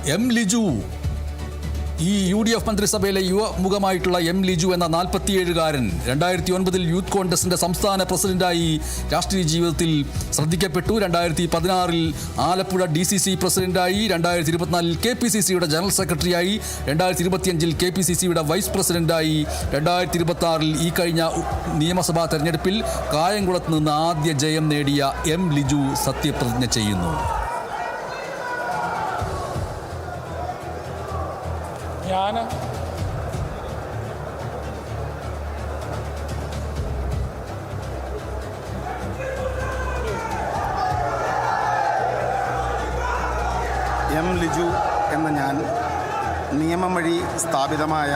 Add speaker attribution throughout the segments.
Speaker 1: M Liju, ഈ UDF മന്ത്രിസഭയിലെ യുവമുഖമായിട്ടുള്ള M Liju എന്ന 47-കാരൻ 2009 യൂത്ത് കോൺഗ്രസിന്റെ സംസ്ഥാന പ്രസിഡന്റായി രാഷ്ട്രീയ ജീവിതത്തിൽ ശ്രദ്ധിക്കപ്പെട്ടു. 2016 ആലപ്പുഴ DCC പ്രസിഡന്റായി, 2024 KPCCയുടെ ജനറൽ സെക്രട്ടറിയായി, 2025 KPCCയുടെ വൈസ് പ്രസിഡന്റായി, 2026 ഈ കഴിഞ്ഞ നിയമസഭാ തെരഞ്ഞെടുപ്പിൽ കായംകുളത്ത് നിന്ന് ആദ്യ ജയം നേടിയ എം ലിജു സത്യപ്രതിജ്ഞ ചെയ്യുന്നു.
Speaker 2: ഞാൻ
Speaker 3: എം ലിജു എന്ന ഞാൻ നിയമം വഴി സ്ഥാപിതമായ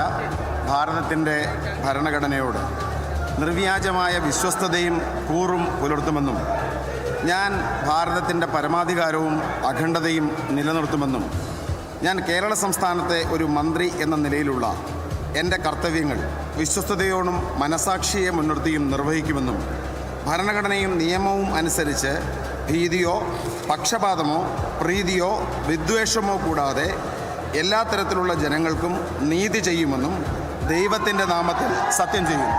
Speaker 3: ഭാരതത്തിൻ്റെ ഭരണഘടനയോട് നിർവ്യാജമായ വിശ്വസ്തതയും കൂറും പുലർത്തുമെന്നും ഞാൻ ഭാരതത്തിൻ്റെ പരമാധികാരവും അഖണ്ഡതയും നിലനിർത്തുമെന്നും ഞാൻ കേരള സംസ്ഥാനത്തെ ഒരു മന്ത്രി എന്ന നിലയിലുള്ള എൻ്റെ കർത്തവ്യങ്ങൾ വിശ്വസ്തയോടും മനസാക്ഷിയെ മുൻനിർത്തിയും നിർവഹിക്കുമെന്നും ഭരണഘടനയും നിയമവും അനുസരിച്ച് ഭീതിയോ പക്ഷപാതമോ പ്രീതിയോ വിദ്വേഷമോ കൂടാതെ എല്ലാ തരത്തിലുള്ള ജനങ്ങൾക്കും നീതി ചെയ്യുമെന്നും ദൈവത്തിൻ്റെ നാമത്തിൽ സത്യം ചെയ്യുന്നു.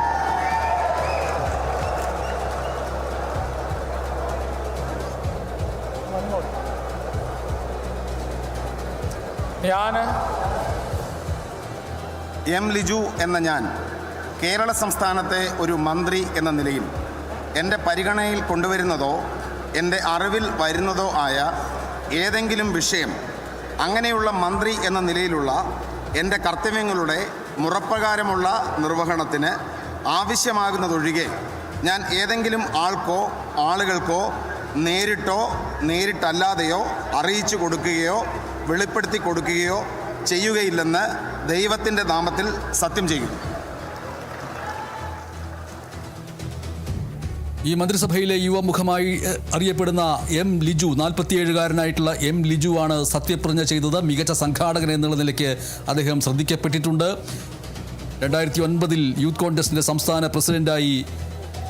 Speaker 2: ഞാൻ
Speaker 3: എം ലിജു എന്ന ഞാൻ കേരള സംസ്ഥാനത്തെ ഒരു മന്ത്രി എന്ന നിലയിൽ എൻ്റെ പരിഗണനയിൽ കൊണ്ടുവരുന്നതോ എൻ്റെ അറിവിൽ വരുന്നതോ ആയ ഏതെങ്കിലും വിഷയം അങ്ങനെയുള്ള മന്ത്രി എന്ന നിലയിലുള്ള എൻ്റെ കർത്തവ്യങ്ങളുടെ മുറപ്രകാരമുള്ള നിർവഹണത്തിന് ആവശ്യമാകുന്നതൊഴികെ ഞാൻ ഏതെങ്കിലും ആൾക്കോ ആളുകൾക്കോ നേരിട്ടോ നേരിട്ടല്ലാതെയോ അറിയിച്ചു കൊടുക്കുകയോ വെളിപ്പെടുത്തി കൊടുക്കുകയോ ചെയ്യുകയില്ലെന്ന് ദൈവത്തിൻ്റെ നാമത്തിൽ സത്യം ചെയ്യും.
Speaker 1: ഈ മന്ത്രിസഭയിലെ യുവമുഖമായി അറിയപ്പെടുന്ന എം ലിജു, 47-കാരനായിട്ടുള്ള എം ലിജു ആണ് സത്യപ്രതിജ്ഞ ചെയ്തത്. മികച്ച സംഘാടകൻ എന്നുള്ള നിലയ്ക്ക് അദ്ദേഹം ശ്രദ്ധിക്കപ്പെട്ടിട്ടുണ്ട്. 2009 യൂത്ത് കോൺഗ്രസിൻ്റെ സംസ്ഥാന പ്രസിഡന്റായി,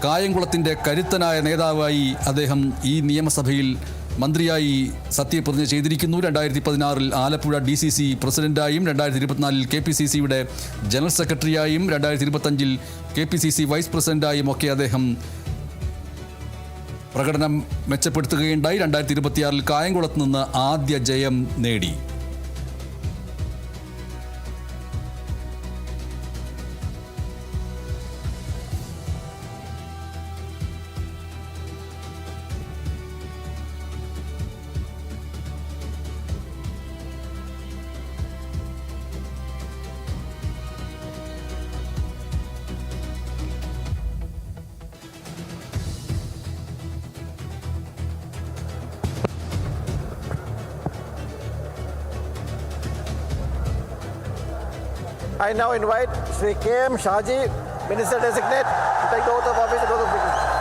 Speaker 1: കായംകുളത്തിൻ്റെ കരുത്തനായ നേതാവായി അദ്ദേഹം ഈ നിയമസഭയിൽ മന്ത്രിയായി സത്യപ്രതിജ്ഞ ചെയ്തിരിക്കുന്നു. 2016 ആലപ്പുഴ DCC പ്രസിഡന്റായും, 2024 KPCCയുടെ ജനറൽ സെക്രട്ടറിയായും, 2025 KPCC വൈസ് പ്രസിഡന്റായും ഒക്കെ അദ്ദേഹം പ്രകടനം മെച്ചപ്പെടുത്തുകയുണ്ടായി. 2026 കായംകുളത്ത് നിന്ന് ആദ്യ ജയം നേടി.
Speaker 4: I now invite Sri K.M. Shaji, Minister Designate, to take the oath of office and oath of office.